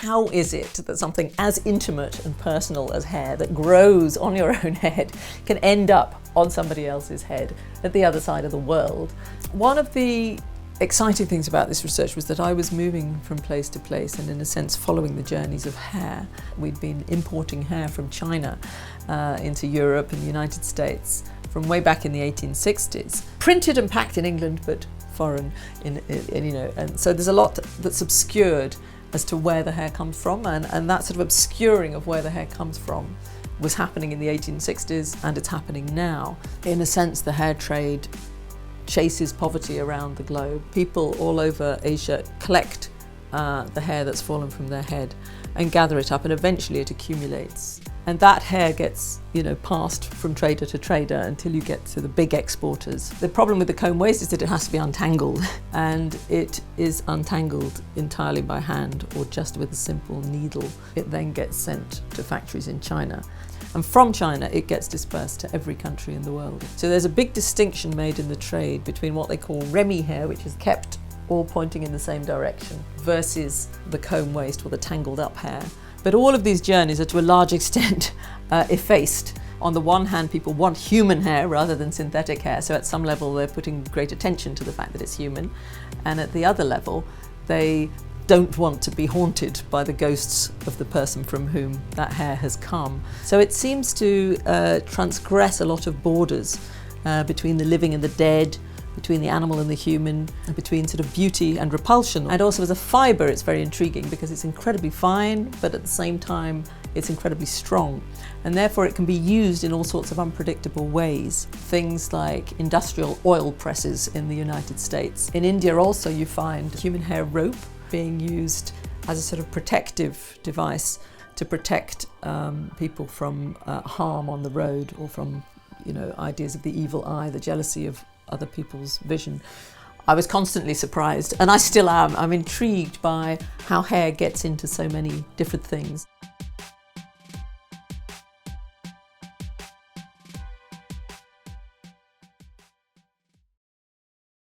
how is it that something as intimate and personal as hair that grows on your own head can end up on somebody else's head at the other side of the world? One of the exciting things about this research was that I was moving from place to place and in a sense following the journeys of hair. We'd been importing hair from China into Europe and the United States from way back in the 1860s, printed and packed in England but foreign, and so there's a lot that's obscured as to where the hair comes from, and that sort of obscuring of where the hair comes from was happening in the 1860s, and it's happening now. In a sense, the hair trade chases poverty around the globe. People all over Asia collect the hair that's fallen from their head and gather it up, and eventually it accumulates. And that hair gets, passed from trader to trader until you get to the big exporters. The problem with the comb waste is that it has to be untangled, and it is untangled entirely by hand or just with a simple needle. It then gets sent to factories in China. And from China, it gets dispersed to every country in the world. So there's a big distinction made in the trade between what they call Remy hair, which is kept all pointing in the same direction, versus the comb waste or the tangled up hair. But all of these journeys are to a large extent effaced. On the one hand, people want human hair rather than synthetic hair, so at some level they're putting great attention to the fact that it's human. And at the other level, they don't want to be haunted by the ghosts of the person from whom that hair has come. So it seems to transgress a lot of borders between the living and the dead, between the animal and the human, and between sort of beauty and repulsion. And also as a fibre, it's very intriguing because it's incredibly fine, but at the same time, it's incredibly strong. And therefore it can be used in all sorts of unpredictable ways. Things like industrial oil presses in the United States. In India also you find human hair rope being used as a sort of protective device to protect people from harm on the road, or from ideas of the evil eye, the jealousy of other people's vision. I was constantly surprised, and I still am. I'm intrigued by how hair gets into so many different things.